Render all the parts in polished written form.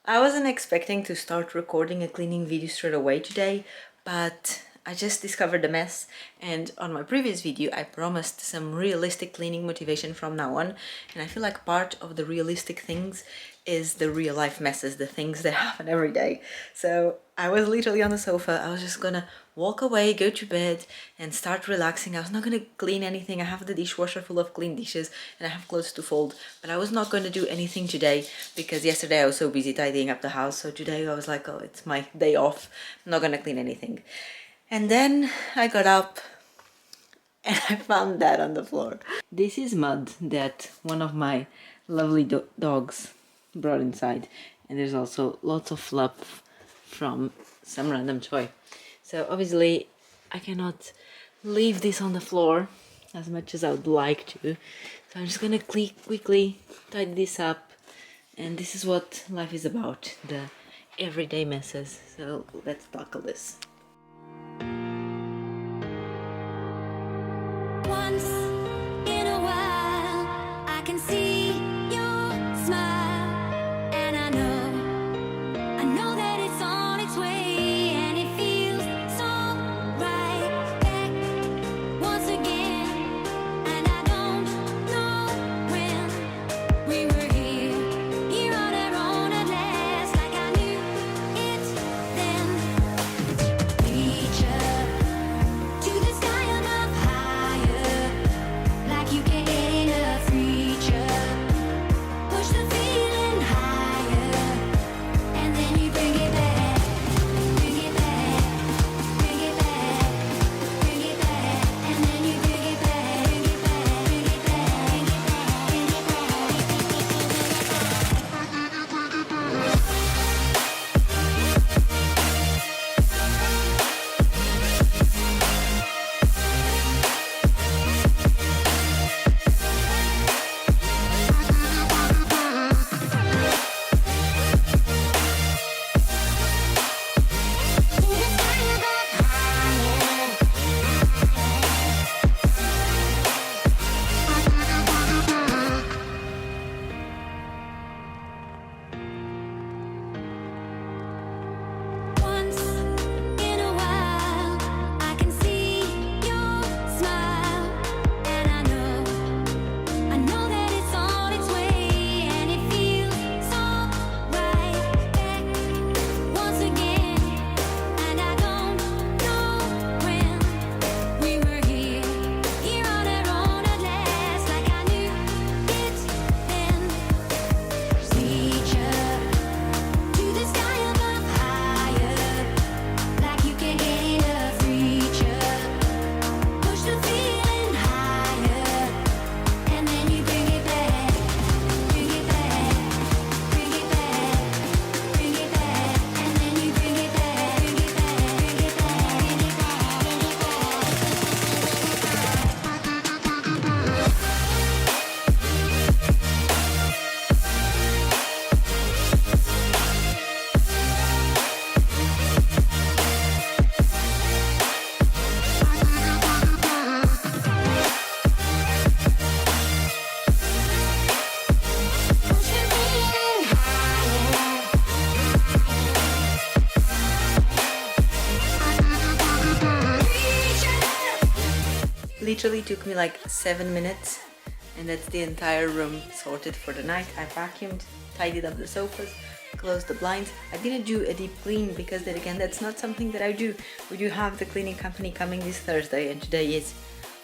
I wasn't expecting to start recording a cleaning video straight away today, but I just discovered a mess, and on my previous video I promised some realistic cleaning motivation from now on, and I feel like part of the realistic things is the real life messes, the things that happen every day. So I was literally on the sofa. I was just gonna walk away, go to bed and start relaxing. I was not gonna clean anything. I have the dishwasher full of clean dishes and I have clothes to fold, but I was not gonna do anything today because yesterday I was so busy tidying up the house. So today I was like, oh, it's my day off. I'm not gonna clean anything. And then I got up and I found that on the floor. This is mud that one of my lovely dogs brought inside, and there's also lots of fluff from some random toy. So obviously I cannot leave this on the floor as much as I would like to, so I'm just gonna quickly tidy this up, and this is what life is about, the everyday messes. So let's tackle this. Once in a while, I can see your smile, and I know that it's on its way, and it feels so right back once again, and I don't know when we were here on our own at last, like I knew it then. Reach up to the sky above higher, like you can't get enough. Reach up, push the feeling higher, and then you bring it back, bring it back, bring it back, bring it back, and then you bring it back, bring it back, bring it back, bring it back, bring it Once in a while, I can see your smile, and I know that it's on its way, and it feels so right back once again, and I don't know when we were here on our own at last, like I knew it then. Reach up to the sky above higher, like you can't get enough. Reach up, push the feeling higher, and then you bring it back, bring it back, bring it back, bring it back, and then you bring it back, bring it back, bring it back, bring it push the feeling higher. Reach up. Literally took me like 7 minutes, and that's the entire room sorted for the night. I vacuumed, tidied up the sofas, closed the blinds. I didn't do a deep clean because then again, that's not something that I do. We do have the cleaning company coming this Thursday, and today is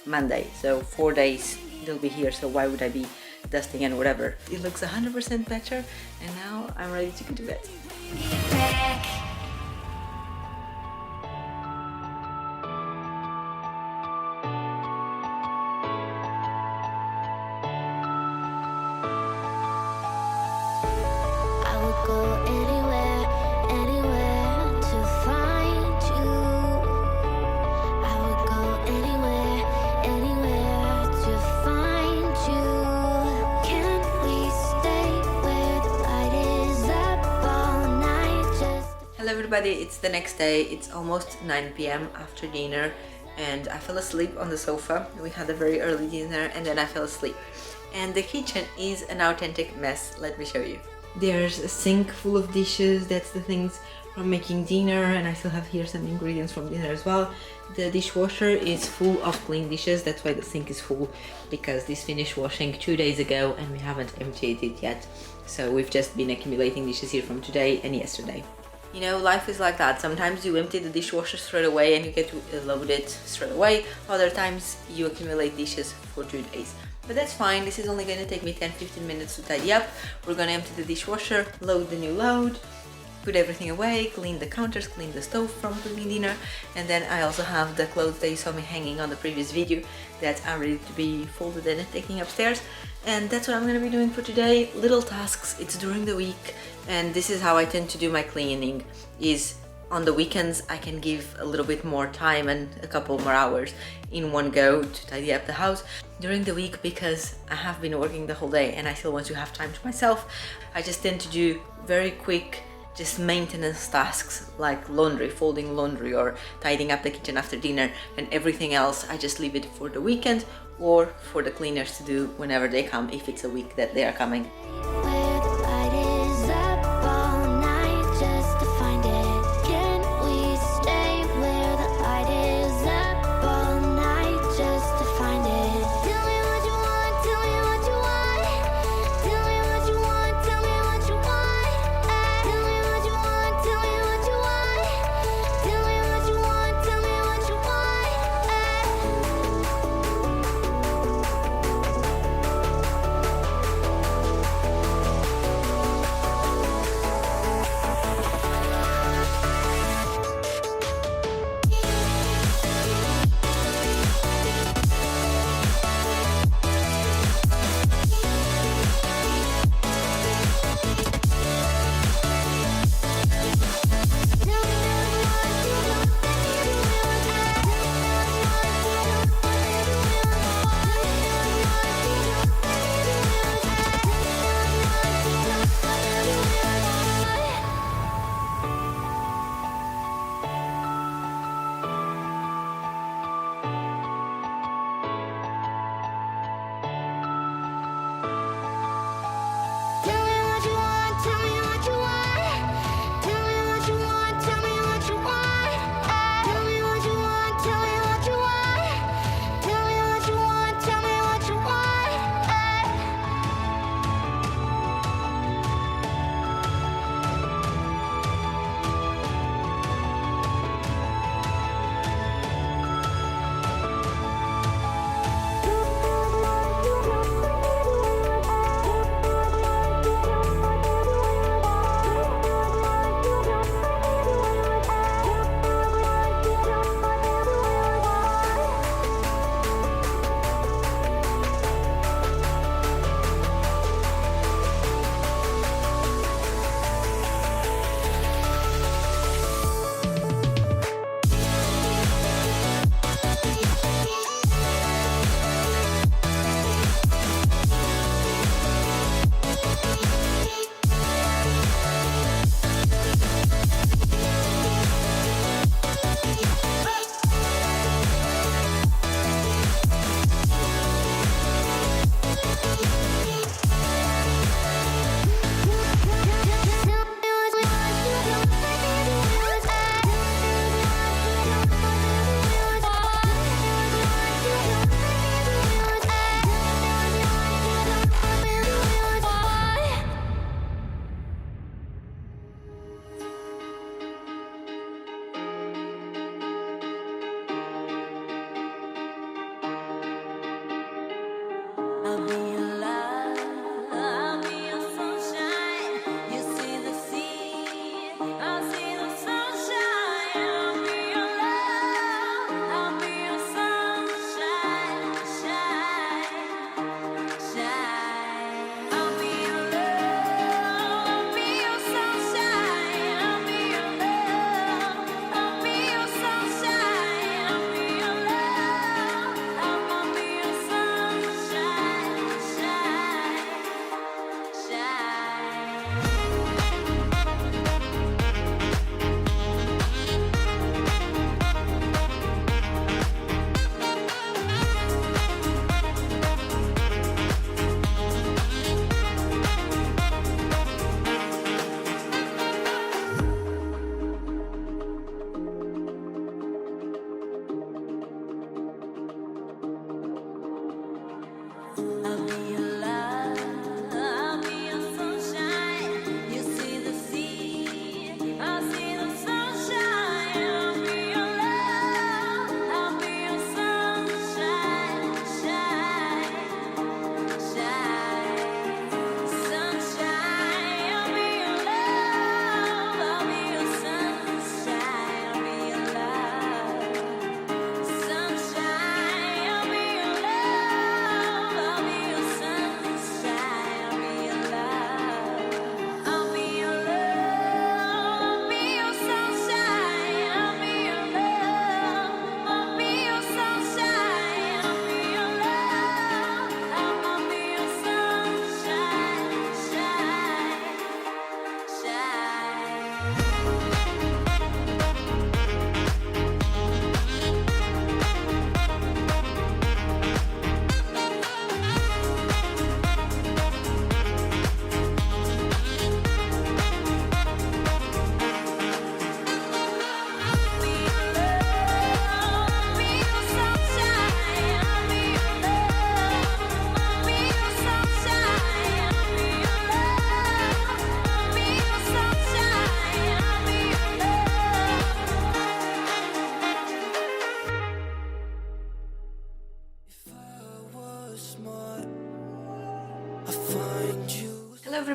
Monday, so 4 days they'll be here, so why would I be dusting and whatever. It looks 100% better, and now I'm ready to go to bed. Back. I would go anywhere, anywhere to find you. I would go anywhere, anywhere to find you. Can't we stay where the light is up all night? Just Hello everybody, it's the next day. It's almost 9 p.m. after dinner, and I fell asleep on the sofa. We had a very early dinner and then I fell asleep. And the kitchen is an authentic mess, let me show you. There's a sink full of dishes, that's the things from making dinner, and I still have here some ingredients from dinner as well. The dishwasher is full of clean dishes, that's why the sink is full, because this finished washing 2 days ago and we haven't emptied it yet. So we've just been accumulating dishes here from today and yesterday. You know, life is like that. Sometimes you empty the dishwasher straight away and you get to load it straight away. Other times you accumulate dishes for 2 days. But that's fine, this is only going to take me 10-15 minutes to tidy up. We're going to empty the dishwasher, load the new load, put everything away, clean the counters, clean the stove from cooking dinner, and then I also have the clothes that you saw me hanging on the previous video that are ready to be folded and taken upstairs. And that's what I'm going to be doing for today. Little tasks, it's during the week, and this is how I tend to do my cleaning, is on the weekends I can give a little bit more time and a couple more hours in one go to tidy up the house. During the week, because I have been working the whole day and I still want to have time to myself, I just tend to do very quick just maintenance tasks like laundry, folding laundry or tidying up the kitchen after dinner, and everything else I just leave it for the weekend or for the cleaners to do whenever they come, if it's a week that they are coming. Where the light is up all night just to find it. Can we stay where the light is up all night just to find it? Tell me what you want, tell me what you want. Tell me what you want, tell me what you want. Tell me what you want, tell me what you want. Tell me what you want, tell me what you want.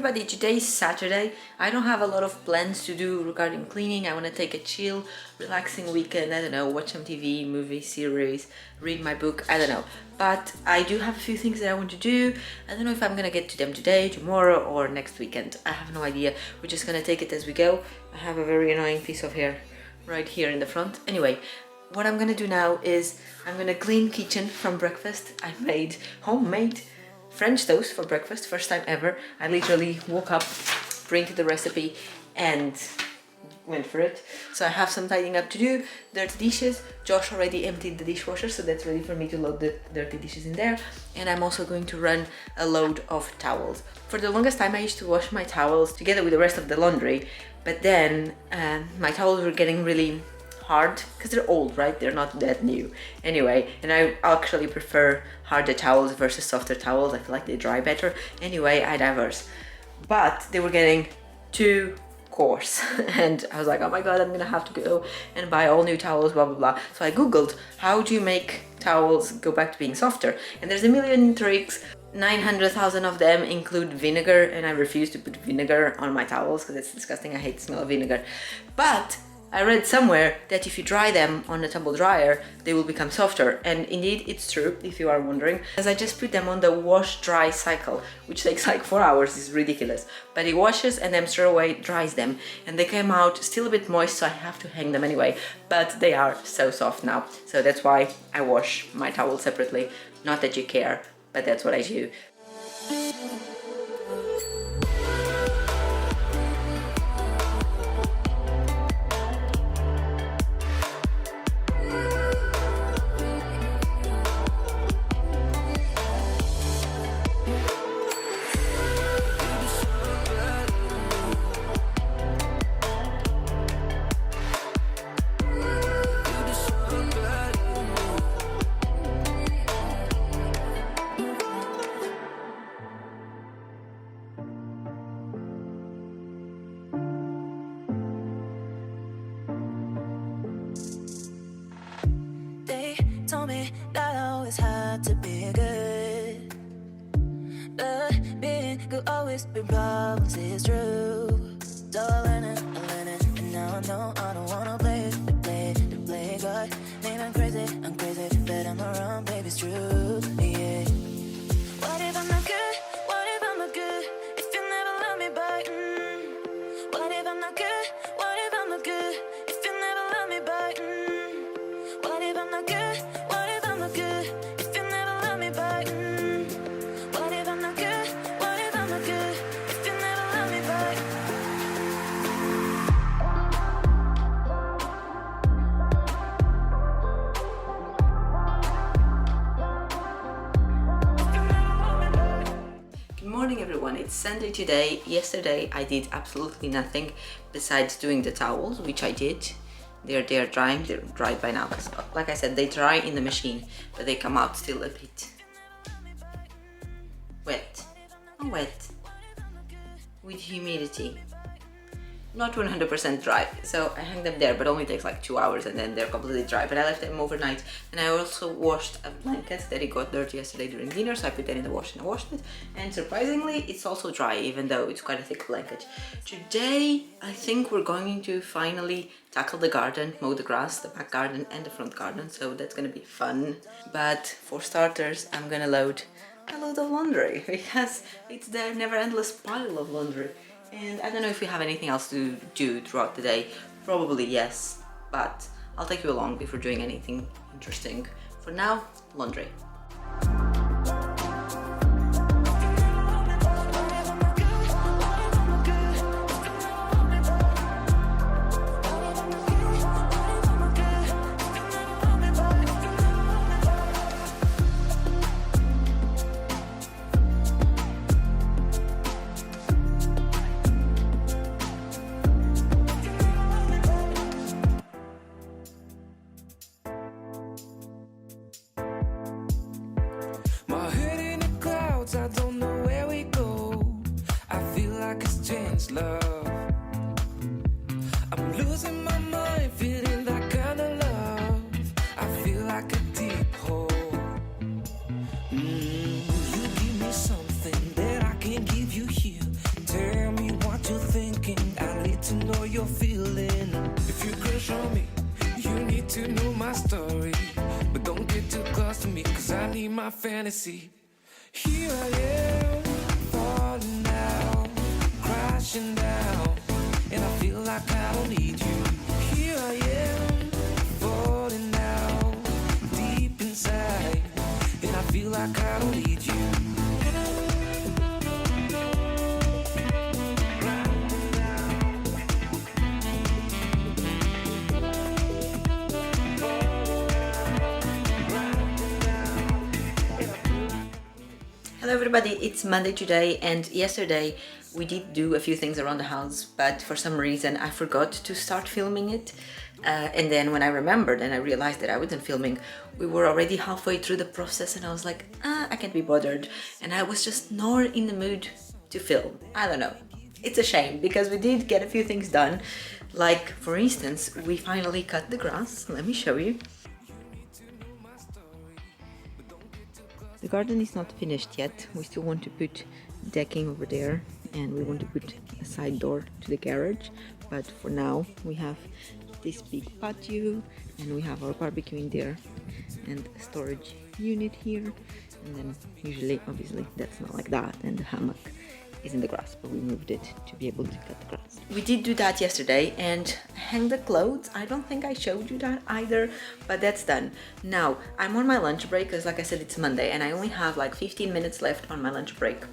everybody, today is Saturday. I don't have a lot of plans to do regarding cleaning. I want to take a chill, relaxing weekend. I don't know, watch some TV, movie, series, read my book, I don't know. But I do have a few things that I want to do. I don't know if I'm gonna get to them today, tomorrow, or next weekend. I have no idea. We're just gonna take it as we go. I have a very annoying piece of hair right here in the front. Anyway, what I'm gonna do now is I'm gonna clean kitchen from breakfast. I made homemade French toast for breakfast, first time ever. I literally woke up, printed the recipe, and went for it. So I have some tidying up to do, dirty dishes. Josh already emptied the dishwasher, so that's ready for me to load the dirty dishes in there. And I'm also going to run a load of towels. For the longest time I used to wash my towels together with the rest of the laundry, but then my towels were getting really hard because they're old, right? They're not that new. Anyway, and I actually prefer harder towels versus softer towels. I feel like they dry better. Anyway, I diverse. But they were getting too coarse and I was like, oh my god, I'm gonna have to go and buy all new towels, blah blah blah. So I googled how do you make towels go back to being softer, and there's a million tricks. 900,000 of them include vinegar, and I refuse to put vinegar on my towels because it's disgusting. I hate the smell of vinegar. But I read somewhere that if you dry them on a tumble dryer, they will become softer. And indeed, it's true, if you are wondering. As I just put them on the wash-dry cycle, which takes like 4 hours, is ridiculous. But it washes and then straight away dries them. And they came out still a bit moist, so I have to hang them anyway. But they are so soft now. So that's why I wash my towels separately. Not that you care, but that's what I do. Told me that I always had to be good, but being good always bring problems, it's true. So I learned it, and now I know I don't wanna play God. Maybe I'm crazy, but I'm not wrong, baby, it's true, yeah. What if I'm not good? What if I'm not good? If you never love me back, What if I'm not good? What if I'm not good? If you never love me back, What if I'm not good? What if I'm not good? If you never love me back, What if I'm not good? What if I'm not good? If you never love me back. Good morning everyone, it's Sunday today. Yesterday I did absolutely nothing besides doing the towels, which I did. They're drying, they're dried by now. Like I said, they dry in the machine, but they come out still a bit wet. Wet with humidity. Not 100% dry, so I hang them there, but only takes like 2 hours and then they're completely dry. But I left them overnight, and I also washed a blanket that it got dirty yesterday during dinner, so I put that in the wash and I washed it. And surprisingly, it's also dry, even though it's quite a thick blanket. Today, I think we're going to finally tackle the garden, mow the grass, the back garden and the front garden, so that's gonna be fun. But for starters, I'm gonna load a load of laundry because it's the never-endless pile of laundry. And I don't know if we have anything else to do throughout the day. Probably yes, but I'll take you along if we're doing anything interesting. For now, laundry. what you're feeling. If you crush on me, you need to know my story. But don't get too close to me, cause I need my fantasy. Here I am, falling down, crashing down, and I feel like I don't need you. Here I am, falling down, deep inside, and I feel like I don't need you. Hello everybody, it's Monday today, and yesterday we did do a few things around the house, but for some reason I forgot to start filming it. And then when I remembered and I realized that I wasn't filming, we were already halfway through the process and I was like, I can't be bothered. And I was just not in the mood to film. I don't know. It's a shame because we did get a few things done. Like, for instance, we finally cut the grass. Let me show you. The garden is not finished yet. We still want to put decking over there and we want to put a side door to the garage. But for now we have this big patio and we have our barbecue in there and a storage unit here. And then usually, obviously, that's not like that, and the hammock is in the grass, but we moved it to be able to cut the grass. We did do that yesterday and hang the clothes. I don't think I showed you that either, but that's done. Now, I'm on my lunch break because, like I said, it's Monday and I only have like 15 minutes left on my lunch break.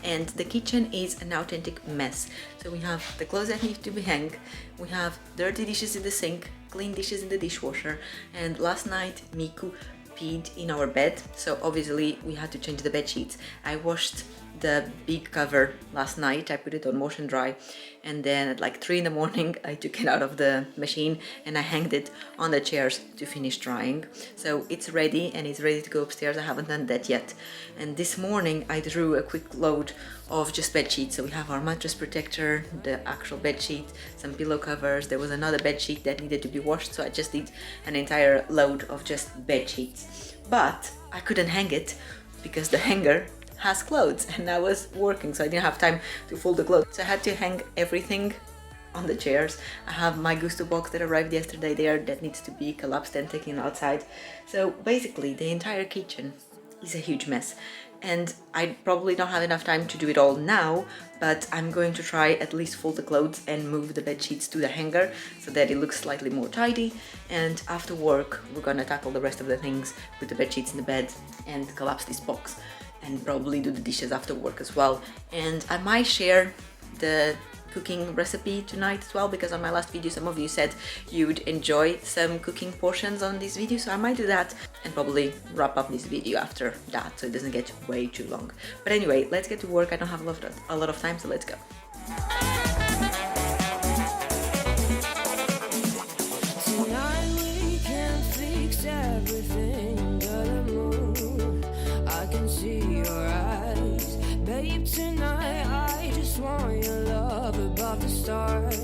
And the kitchen is an authentic mess. So we have the clothes that need to be hung, we have dirty dishes in the sink, clean dishes in the dishwasher, and last night Miku peed in our bed, so obviously we had to change the bed sheets. I washed the big cover last night, I put it on wash and dry, and then at like 3 in the morning I took it out of the machine and I hanged it on the chairs to finish drying. So it's ready and it's ready to go upstairs. I haven't done that yet. And this morning I drew a quick load of just bed sheets. So we have our mattress protector, the actual bed sheet, some pillow covers. There was another bed sheet that needed to be washed, so I just did an entire load of just bed sheets. But I couldn't hang it because the hanger has clothes and I was working, so I didn't have time to fold the clothes. So I had to hang everything on the chairs. I have my Gusto box that arrived yesterday there that needs to be collapsed and taken outside. So basically the entire kitchen is a huge mess. And I probably don't have enough time to do it all now, but I'm going to try at least fold the clothes and move the bed sheets to the hanger so that it looks slightly more tidy. And after work, we're gonna tackle the rest of the things, put the bed sheets in the bed and collapse this box, and probably do the dishes after work as well. And I might share the cooking recipe tonight as well, because on my last video some of you said you'd enjoy some cooking portions on this video, so I might do that and probably wrap up this video after that so it doesn't get way too long. But anyway, let's get to work. I don't have a lot of time, so let's go. Tonight we can fix everything, gotta move. I can see your eyes, babe. Tonight I just want your love above the stars.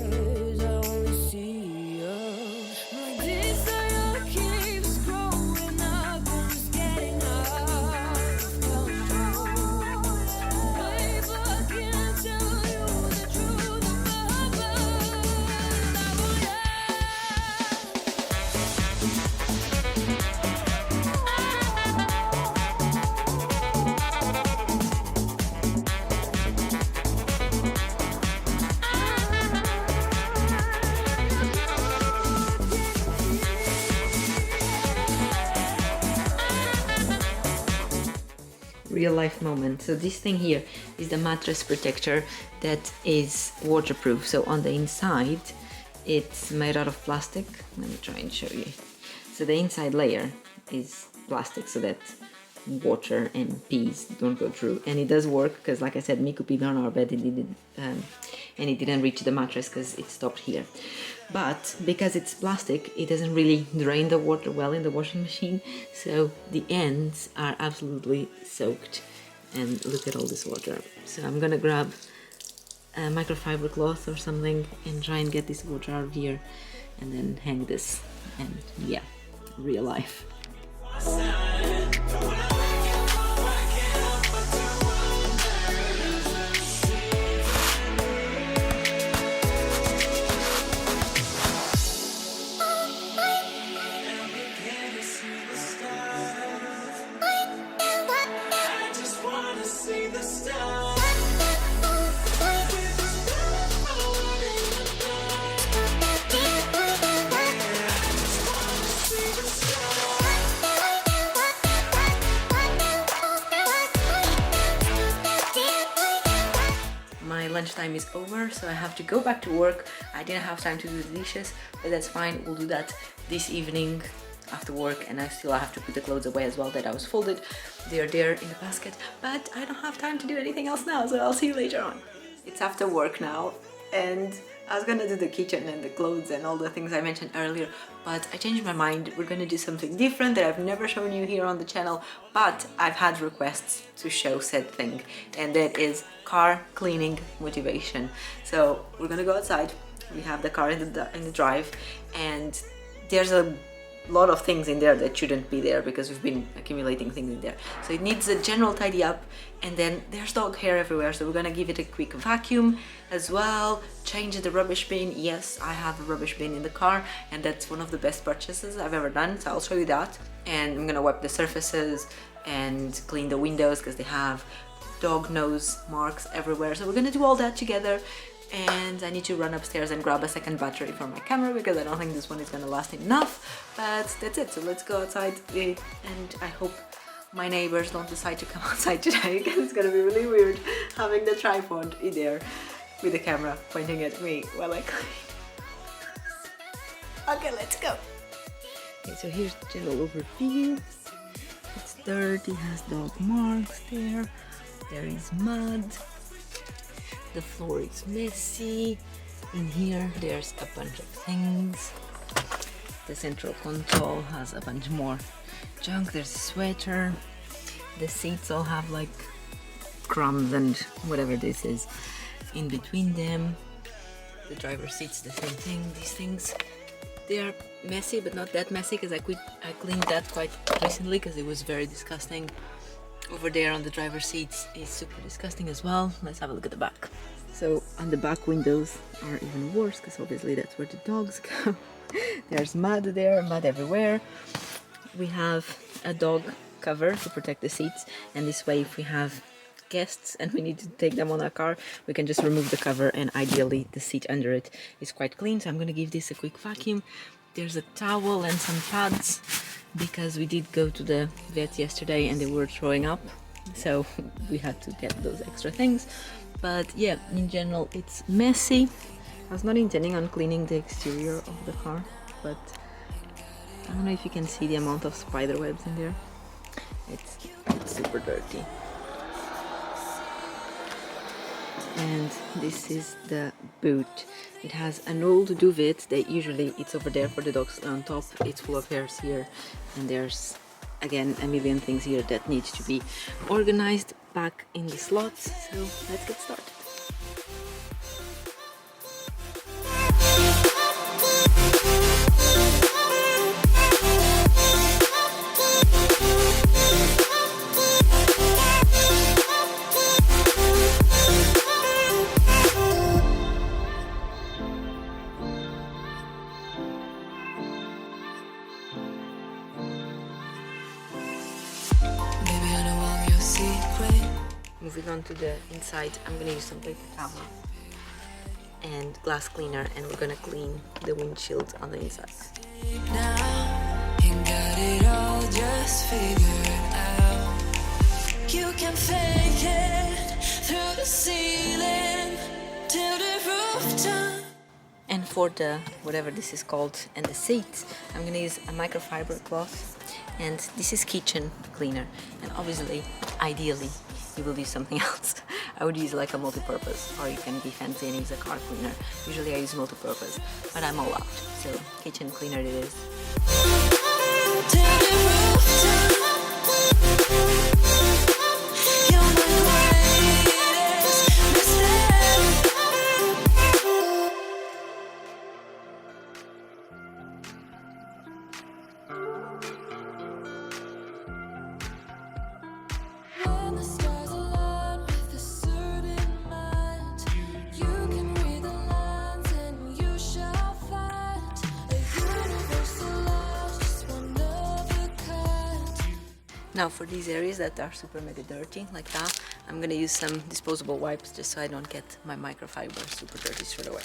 I only see you. My desire keeps growing up and it's getting out of control. Babe, I can't tell you the truth about love. I will love. Real life moment. So this thing here is the mattress protector that is waterproof. So on the inside it's made out of plastic. Let me try and show you. So the inside layer is plastic so that water and peas don't go through, and it does work because, like I said, Miku peed on our bed and it didn't reach the mattress because it stopped here. But because it's plastic, it doesn't really drain the water well in the washing machine, so the ends are absolutely soaked. And look at all this water. So I'm gonna grab a microfiber cloth or something and try and get this water out of here and then hang this. And yeah, real life. lunchtime is over, so I have to go back to work. I didn't have time to do the dishes, but that's fine. We'll do that this evening after work, and I still have to put the clothes away as well that I was folded. They are there in the basket, but I don't have time to do anything else now, so I'll see you later on. It's after work now, and I was gonna do the kitchen and the clothes and all the things I mentioned earlier, but I changed my mind. We're gonna do something different that I've never shown you here on the channel, but I've had requests to show said thing, and that is car cleaning motivation. So we're gonna go outside. We have the car in the drive, and there's a lot of things in there that shouldn't be there because we've been accumulating things in there. So it needs a general tidy up, and then there's dog hair everywhere, so we're gonna give it a quick vacuum as well, change the rubbish bin. Yes, I have a rubbish bin in the car, and that's one of the best purchases I've ever done, so I'll show you that. And I'm gonna wipe the surfaces and clean the windows because they have dog nose marks everywhere. So we're gonna do all that together. And I need to run upstairs and grab a second battery for my camera because I don't think this one is gonna last enough. But that's it, so let's go outside, and I hope my neighbors don't decide to come outside today because it's gonna be really weird having the tripod in there with the camera pointing at me while I clean. Okay, let's go. Okay, so here's the general overview. It's dirty, has dog marks there. There is mud. The floor is messy. In here there's a bunch of things. The central console has a bunch more junk. There's a sweater. The seats all have like crumbs and whatever this is in between them. The driver's seat's the same thing. These things, they are messy, but not that messy because I cleaned that quite recently because it was very disgusting. Over there on the driver's seats is super disgusting as well. Let's have a look at the back. So on the back windows are even worse because obviously that's where the dogs go. There's mud there, mud everywhere. We have a dog cover to protect the seats, and this way if we have guests and we need to take them on our car, we can just remove the cover, and ideally the seat under it is quite clean. So I'm going to give this a quick vacuum. There's a towel and some pads because we did go to the vet yesterday and they were throwing up, so we had to get those extra things. But yeah, in general it's messy. I was not intending on cleaning the exterior of the car, but I don't know if you can see the amount of spider webs in there. It's super dirty. And this is the boot. It has an old duvet that usually it's over there for the dogs on top. It's full of hairs here, and there's again a million things here that need to be organized back in the slots. So let's get started. Moving on to the inside, I'm gonna use some paper towel and glass cleaner, and we're gonna clean the windshield on the inside. Now you got it all just figured out. You can fake it through the ceiling to the rooftop. And for the whatever this is called and the seats, I'm gonna use a microfiber cloth, and this is kitchen cleaner, and obviously ideally you will use something else. I would use like a multi-purpose, or you can be fancy and use a car cleaner. Usually I use multi-purpose, but I'm all out, so kitchen cleaner it is. Now for these areas that are super mega dirty like that, I'm gonna use some disposable wipes just so I don't get my microfiber super dirty straight away.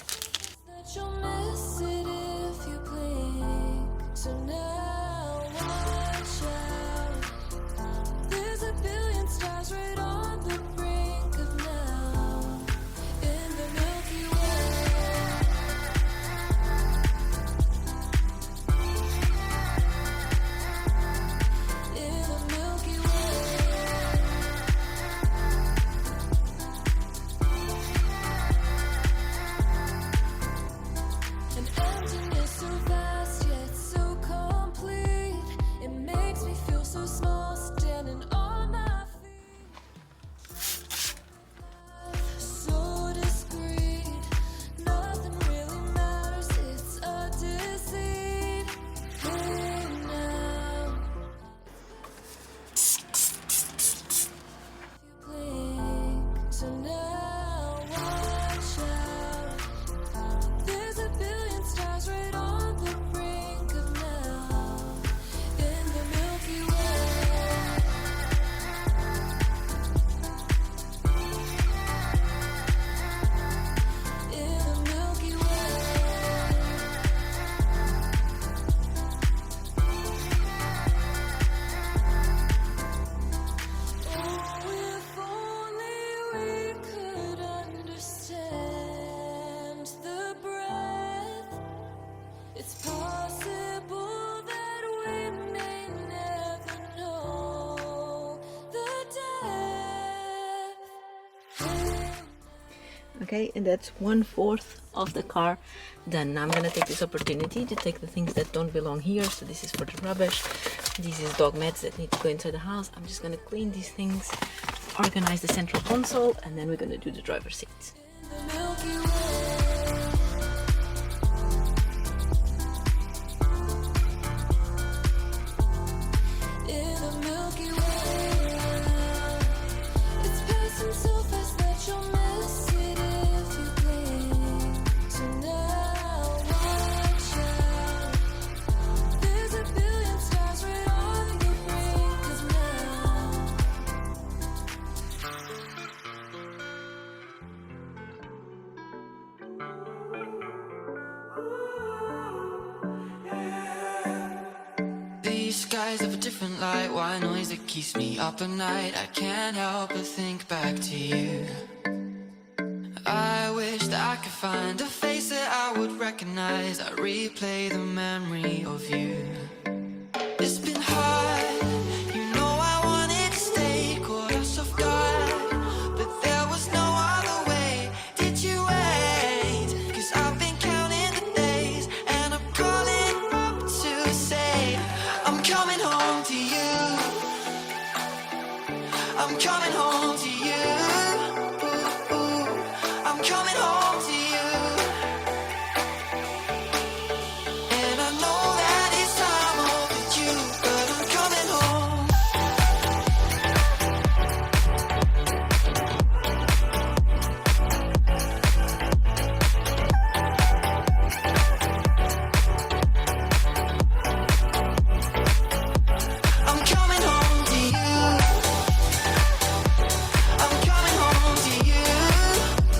Okay, and that's 1/4 of the car done. Now I'm gonna take this opportunity to take the things that don't belong here. So this is for the rubbish, this is dog meds that need to go inside the house. I'm just gonna clean these things, organize the central console, and then we're gonna do the driver's seats. These skies have a different light, white noise that keeps me up at night. I can't help but think back to you. I wish that I could find a face that I would recognize. I replay the memory of you. It's been hard, you know I wanted to stay, caught us off guard, but there was no other way. Did you wait? 'Cause I've been counting the days, and I'm calling up to say I'm coming home to you. I'm coming home to you. Ooh, ooh. I'm coming home to you. And I know that it's time overdue, but I'm coming home. I'm coming home to you. I'm coming home to you.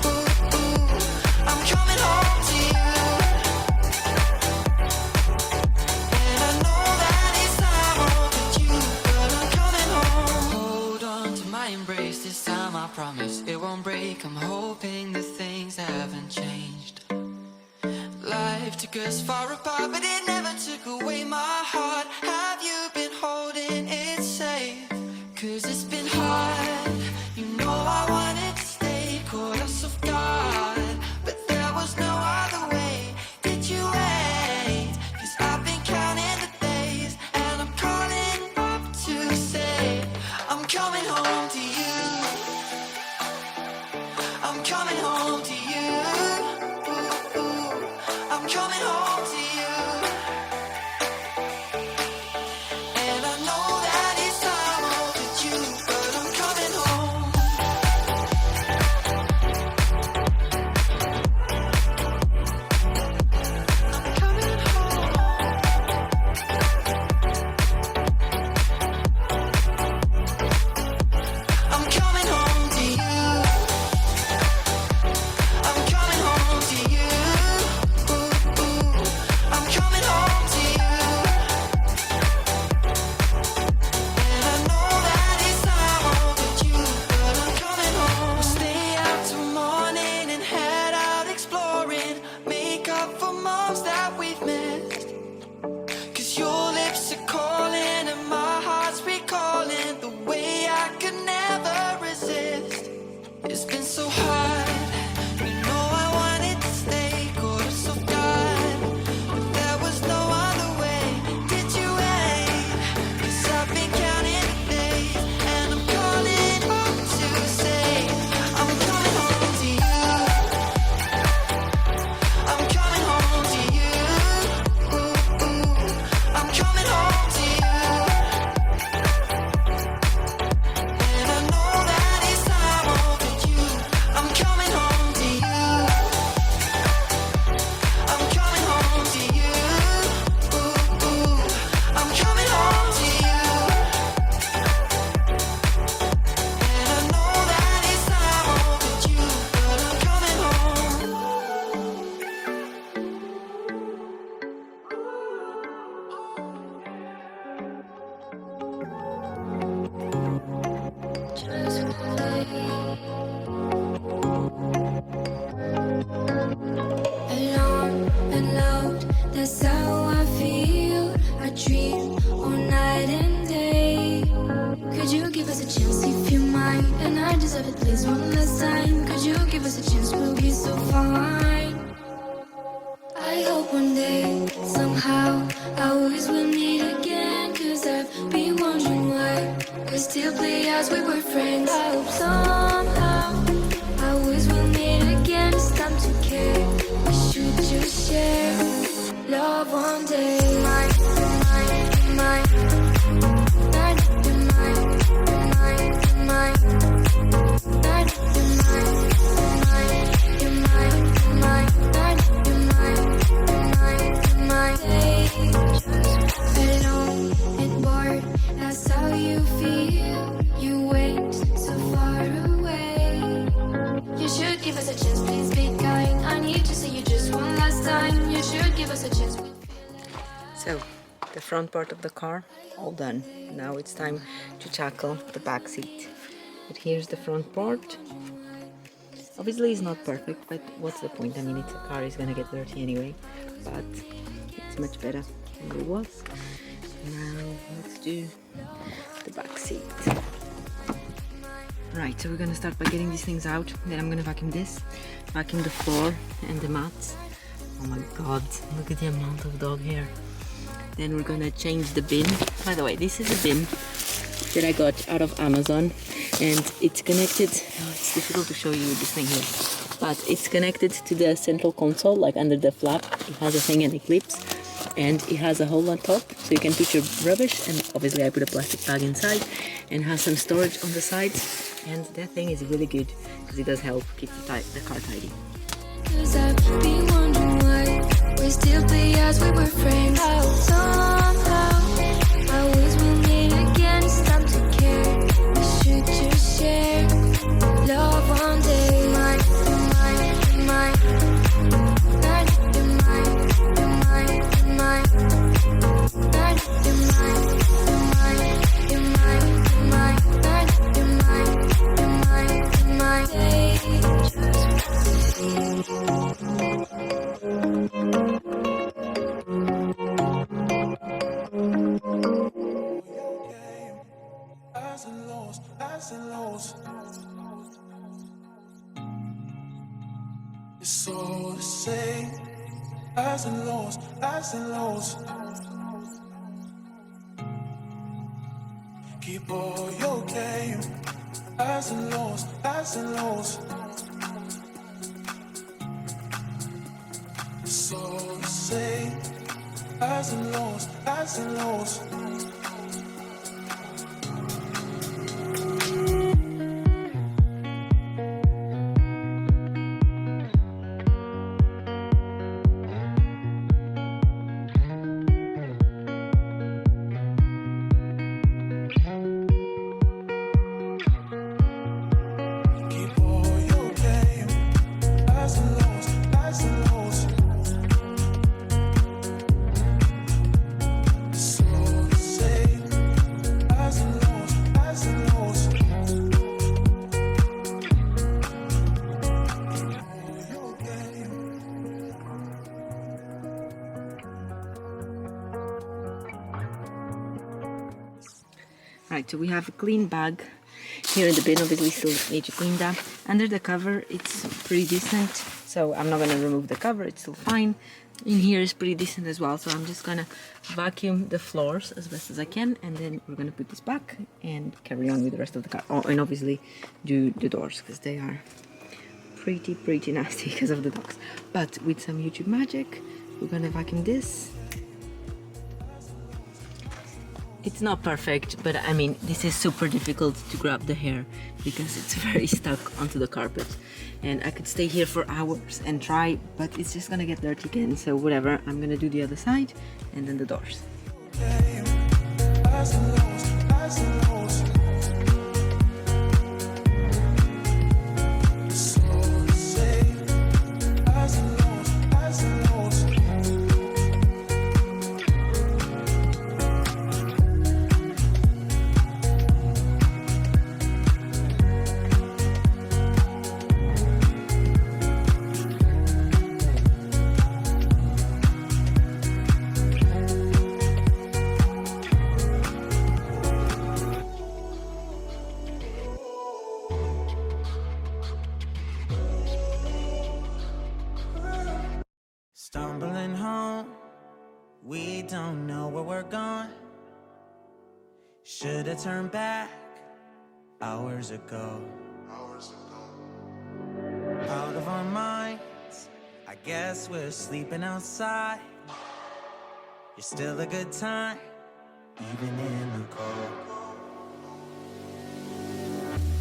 Ooh, ooh. I'm coming home to you. And I know that it's time overdue, but I'm coming home. Hold on to my embrace this time, I promise it won't break. I'm hoping that things haven't changed. Life took us far apart, but it never took away my heart. Have you been holding it safe? 'Cause it's been hard, you know I wanted to stay, caught us off guard, but there was no other way. Did you wait? 'Cause I've been counting the days, and I'm calling up to say I'm coming home to you. I'm coming home to you. Ooh, ooh. I'm coming home to you. And I know that it's time overdue, but I'm coming home. I'm coming home. I'm coming home to you. I'm coming home to you. Ooh, ooh. I'm coming home to you. And I know that it's time overdue, but I'm coming home. Stay out till morning and head out exploring. Make up for moms that we've missed. 'Cause your lips are calling and my heart's recalling the way I could never resist. It's been so hard, you know I wanted to stay, caught us off guard, but there was no other way. Did you wait? 'Cause I've been counting the days, and I'm calling up to say I'm coming home to you. I'm coming home to you. Ooh, ooh. I'm coming home to you. And I know that it's time overdue. I'm coming home to you. I'm coming home to you. Ooh, ooh. I'm coming home to you. And I know that it's time overdue, but I'm coming home. Just Alone and loud, that's how I feel. I dream all night and day. Could you give us a chance if you mind? And I deserve it, please, one last time. Could you give us a chance? We'll one day, somehow, I always will meet again. Cause I've been wondering why we still play as we were friends. I hope somehow, I always will meet again. It's time to care. We should just share love one day. Mine, mine, mine. You're mine, you're mine, you're mine. You're mine, you're mine, you're mine, you're mine, you're mine, you're mine, alone and bored, that's how you feel. You went so far away. You should give us a chance, please be kind. I need to see you just one last time. You should give us a chance. So, the front part of the car, all done. Now it's time to tackle the back seat. But here's the front part. Obviously it's not perfect, but what's the point? I mean, it's a car, it's gonna get dirty anyway. But it's much better than it was. Now let's do the back seat. Right, so we're gonna start by getting these things out. Then I'm gonna vacuum this, vacuum the floor and the mats. Oh my god, look at the amount of dog hair. Then we're gonna change the bin. By the way, this is a bin that I got out of Amazon, and it's connected. Oh, it's difficult to show you this thing here, but it's connected to the central console, like under the flap. It has a thing and it clips, and it has a hole on top, so you can put your rubbish. And obviously, I put a plastic bag inside, and has some storage on the sides. And that thing is really good because it does help keep the car tidy. Cause I've been wondering why we still play as we were friends. How somehow I always will meet again. It's time to care. We should just share love one day. Mine, mine, mine. You're mine, you're mine, you're mine. You're mine, you're mine, you're mine, you're mine. You're mine, you're mine, you're mine. Highs and lows. It's all the same. Highs and lows, highs and lows. Keep all your game. Highs and lows, highs and lows. It's all the same. Highs and lows, highs and lows. Right, so we have a clean bag here in the bin. Obviously still need to clean that. Under the cover it's pretty decent, so I'm not going to remove the cover, it's still fine. In here is pretty decent as well, so I'm just going to vacuum the floors as best as I can, and then we're going to put this back and carry on with the rest of the car. Oh, and obviously do the doors because they are pretty nasty because of the dogs. But with some YouTube magic, we're going to vacuum this. It's not perfect, but I mean, this is super difficult to grab the hair because it's very stuck onto the carpet. And I could stay here for hours and try, but it's just gonna get dirty again. So whatever, I'm gonna do the other side and then the doors. We don't know where we're going. Should've turned back hours ago. Out of our minds, I guess we're sleeping outside. You're still a good time, even in the cold.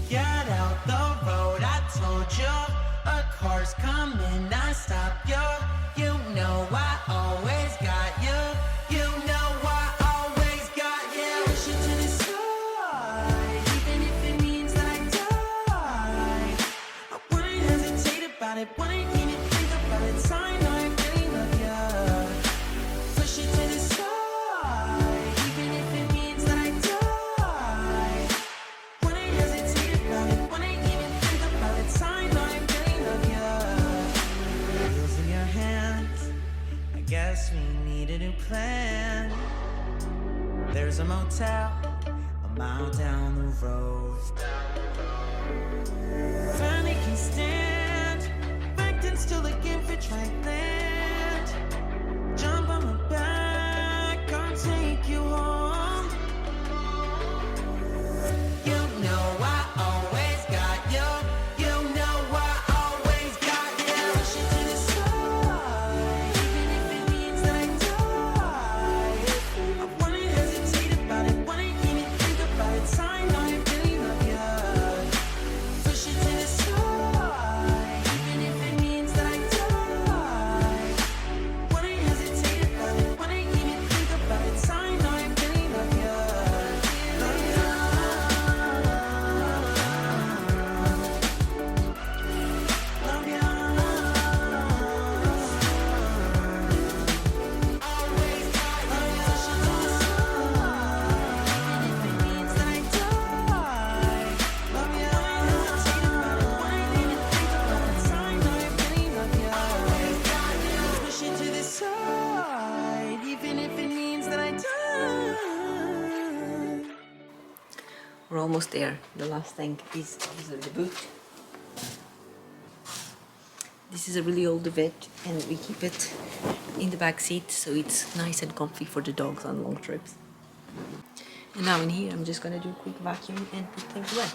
Get out the road, I told you. A car's coming, I stop you. You know I always got you. You know I always got you. Push it to the side, even if it means that I die. I wouldn't hesitate about it, wouldn't even think about it. I know I really love you. Push it to the side, even if it means that I die. Wouldn't hesitate about it, wouldn't even think about it. I know I really love you. Wheels in your hands, I guess we need a new plan. There's a motel a mile down the road. Finally can stand, backed and still looking for dry land. Jump on my back, I'll take you home. You know I always got you. You know I always got you. Push it to the side, even if it means that I die. I wouldn't hesitate about it, wouldn't even think about it. I know I really love you. Push it to the side, even if it means that I die. Wouldn't hesitate about it, wouldn't even think about it. I know I really love you. Love you. Love you. Always got you. Push it to the side, even if it means that I die. Love you. Hesitate about it, wouldn't even think about it. I know I really love you. Always got you. Push it to the side, even if it means that I die. We're almost there. The last thing is the boot. This is a really old vet, and we keep it in the back seat so it's nice and comfy for the dogs on long trips. And now in here I'm just gonna do a quick vacuum and put things away.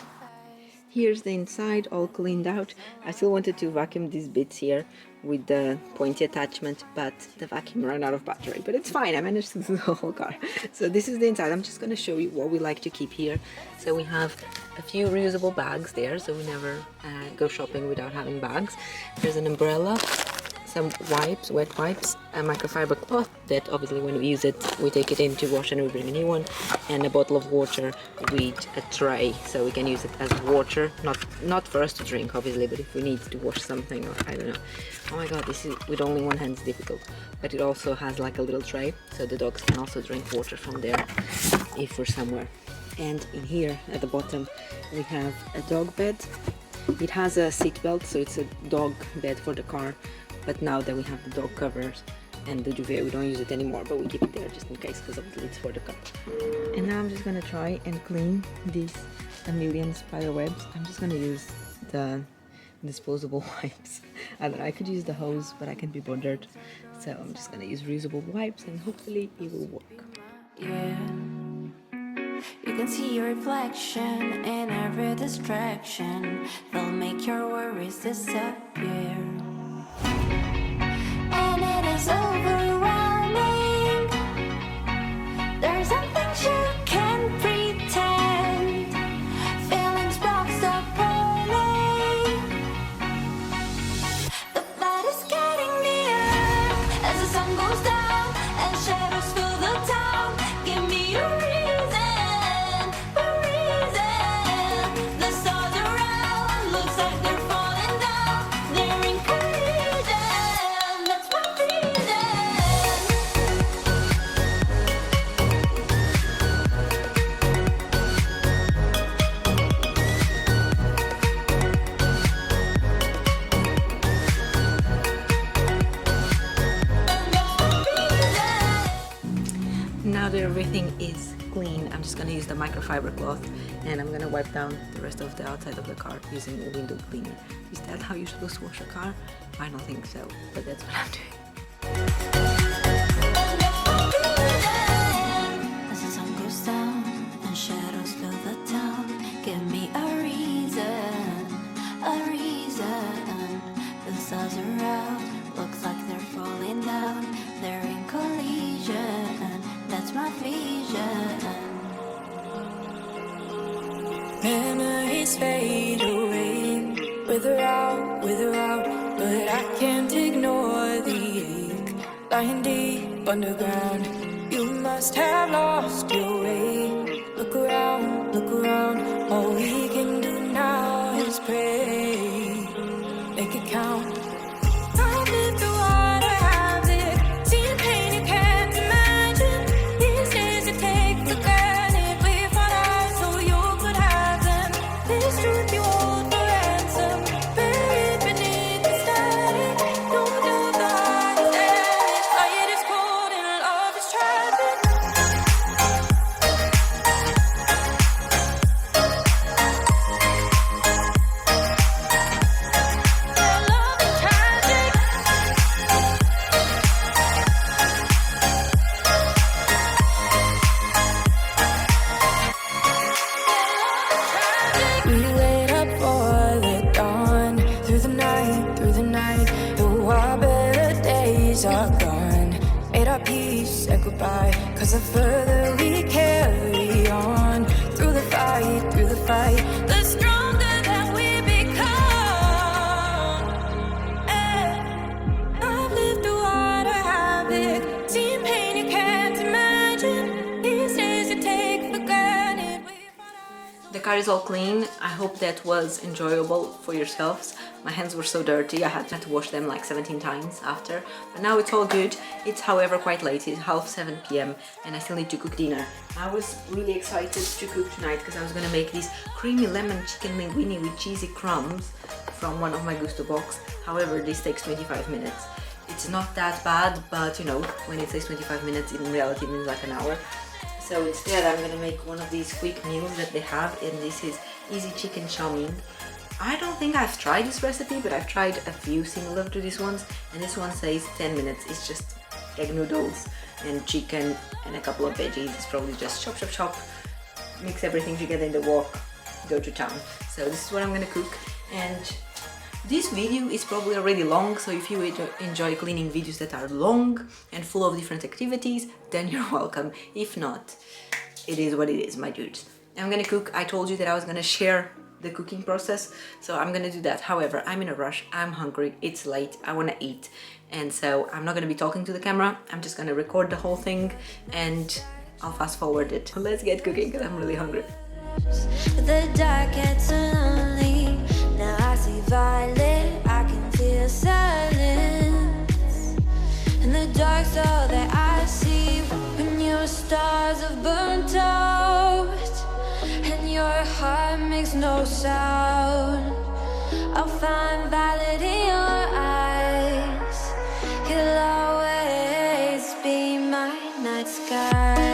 Here's the inside all cleaned out. I still wanted to vacuum these bits here with the pointy attachment, but the vacuum ran out of battery. But it's fine, I managed to do the whole car. So this is the inside. I'm just going to show you what we like to keep here. So we have a few reusable bags there, so we never go shopping without having bags. There's an umbrella, some wipes, wet wipes, a microfiber cloth that obviously when we use it we take it in to wash and we bring a new one, and a bottle of water with a tray so we can use it as water, not for us to drink obviously, but if we need to wash something or I don't know. Oh my god, this is with only one hand is difficult, but it also has like a little tray so the dogs can also drink water from there if we're somewhere. And in here at the bottom we have a dog bed. It has a seat belt, so it's a dog bed for the car. But now that we have the dog covers and the duvet, we don't use it anymore, but we keep it there just in case because obviously it's for the car. And now I'm just gonna try and clean these a million spider webs. I'm just gonna use the disposable wipes. I don't know, I could use the hose, but I can't be bothered. So I'm just gonna use reusable wipes and hopefully it will work. Yeah, you can see your reflection in every distraction. They'll make your worries disappear. And it is overwhelming. There's some things you can't pretend. Feelings boxed up poorly. The light is getting nearer as the sun goes down and shadows fill the town. Give me a reason, a reason. The stars around looks like they're falling down. They're in collision. That's my reason. Now that everything is clean, I'm just gonna use the microfiber cloth and I'm gonna wipe down the rest of the outside of the car using a window cleaner. Is that how you're supposed to wash a car? I don't think so, but that's what I'm doing. Memories fade away, wither out, but I can't ignore the ache. Lying deep underground, you must have lost your way. Look around, all we can do now is pray. Make it count. I've lived through what I have lived, seen pain you can't imagine. These days you take for granted, we fought out so you could have them. This truth you hold for ransom, buried beneath the static. No doubt the heart is damaged, light is cold and love is tragic. Yeah, love is tragic. We wait up for the dawn, through the night. Oh, our better days are gone. Made our peace, said goodbye. Cause the further we carry on, through the fight, the stronger that we become. I've lived through what I haven't, seen pain you can't imagine. These days you take for granted. The car is all clean. I hope that was enjoyable for yourselves. My hands were so dirty, I had to wash them like 17 times after. But now it's all good. It's however quite late, it's 7:30 p.m. and I still need to cook dinner. I was really excited to cook tonight because I was gonna make this creamy lemon chicken linguine with cheesy crumbs from one of my gusto box. However, this takes 25 minutes. It's not that bad, but you know, when it says 25 minutes, in reality it means like an hour. So instead I'm gonna make one of these quick meals that they have, and this is easy chicken chow mein. I don't think I've tried this recipe, but I've tried a few similar to this ones, and this one says 10 minutes. It's just egg noodles and chicken and a couple of veggies. It's probably just chop, mix everything together in the wok, go to town. So this is what I'm gonna cook, and this video is probably already long, so if you enjoy cleaning videos that are long and full of different activities, then you're welcome. If not, it is what it is, my dudes. I'm gonna cook. I told you that I was gonna share the cooking process, so I'm gonna do that. However, I'm in a rush, I'm hungry, it's late, I wanna eat, and so I'm not gonna be talking to the camera. I'm just gonna record the whole thing and I'll fast forward it. Let's get cooking because I'm really hungry. The dark gets lonely. Now I see violet, I can feel silence. And the dark's all that I see when your stars have burnt out and your heart makes no sound. I'll find violet in your eyes. You'll always be my night sky.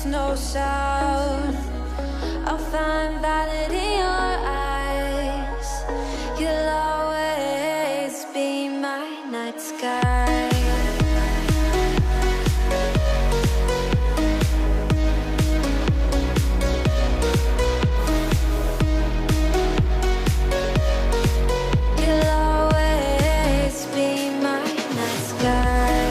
No sound. I'll find violet in your eyes. You'll always be my night sky. You'll always be my night sky.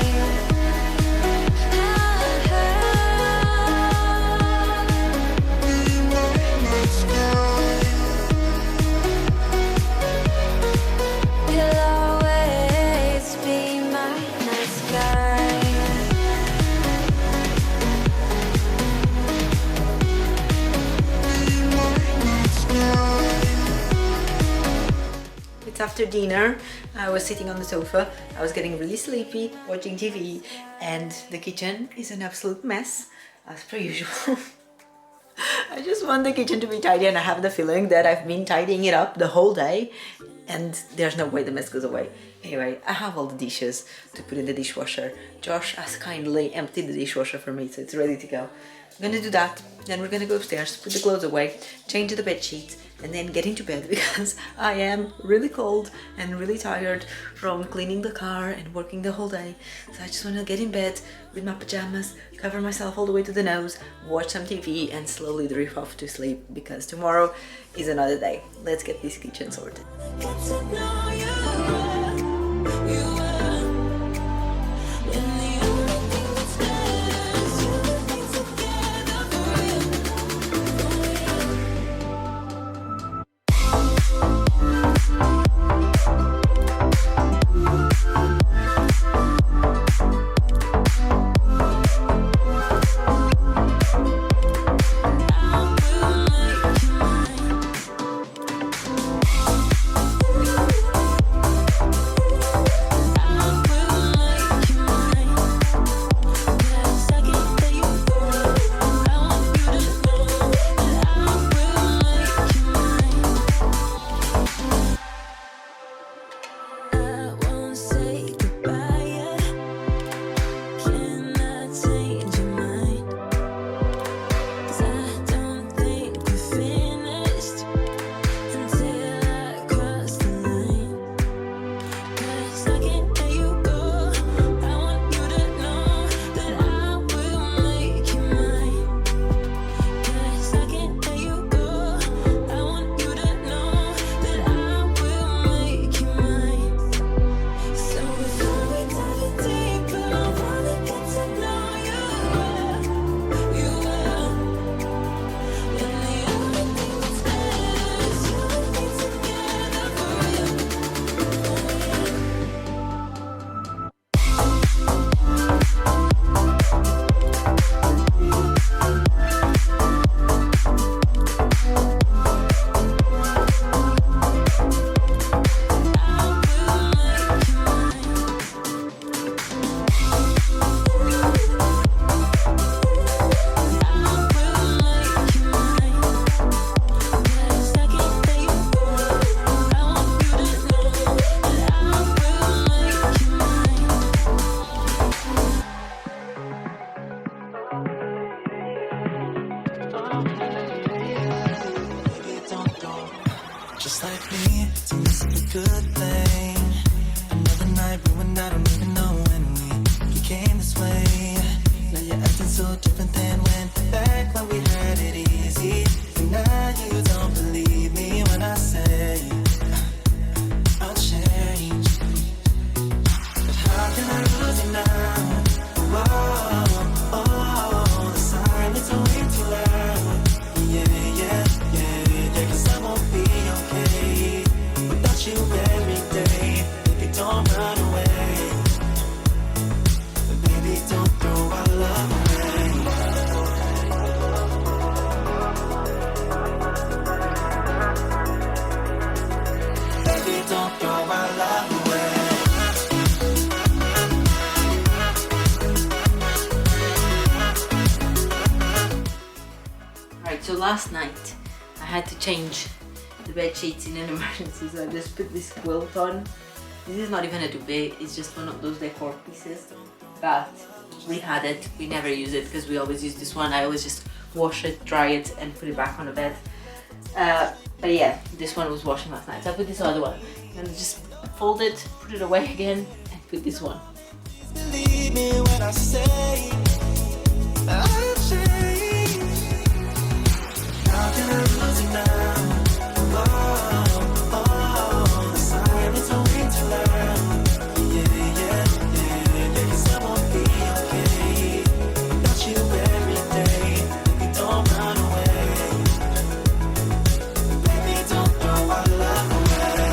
It's after dinner. I was sitting on the sofa. I was getting really sleepy, watching TV, and the kitchen is an absolute mess, as per usual. I just want the kitchen to be tidy, and I have the feeling that I've been tidying it up the whole day and there's no way the mess goes away. Anyway, I have all the dishes to put in the dishwasher. Josh has kindly emptied the dishwasher for me, so it's ready to go. I'm gonna do that, then we're gonna go upstairs, put the clothes away, change the bed sheets, and then get into bed because I am really cold and really tired from cleaning the car and working the whole day. So I just want to get in bed with my pajamas, cover myself all the way to the nose, watch some TV and slowly drift off to sleep because tomorrow is another day. Let's get this kitchen sorted. Just like me, to miss a good thing. Another night ruined, I don't even know when we came this way. Now you're acting so different than when back when we had it easy. And now you don't believe me when I say I'll change. But how can I lose you now? Oh, the silence is way too loud. Yeah, 'cause I won't be okay without you every day. Baby, don't run away. Baby, don't throw our love away. Baby, don't throw our love away. Alright, so last night I had to change the bed sheets in an emergency, so I just put this quilt on. This is not even a duvet, it's just one of those decor pieces, but we had it, we never use it because we always use this one. I always just wash it, dry it and put it back on the bed. But yeah, this one was washing last night, so I put this other one and just fold it, put it away again and put this one. Believe me when I say I'll change. How can I lose you now? Oh, the silence is way too loud. Yeah, 'cause I won't be okay without you every day. Baby, don't run away. Baby, don't throw our love away.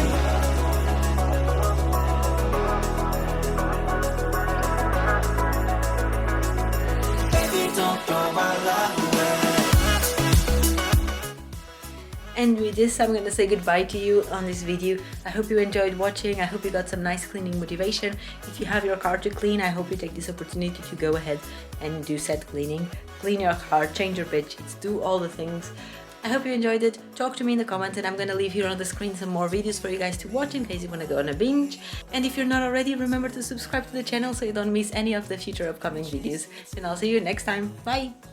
Baby, don't throw our love away. And with this, I'm gonna say goodbye to you on this video. I hope you enjoyed watching. I hope you got some nice cleaning motivation. If you have your car to clean, I hope you take this opportunity to go ahead and do set cleaning. Clean your car, change your bed sheets, do all the things. I hope you enjoyed it. Talk to me in the comments, and I'm gonna leave here on the screen some more videos for you guys to watch in case you wanna go on a binge. And if you're not already, remember to subscribe to the channel so you don't miss any of the future upcoming videos. And I'll see you next time. Bye!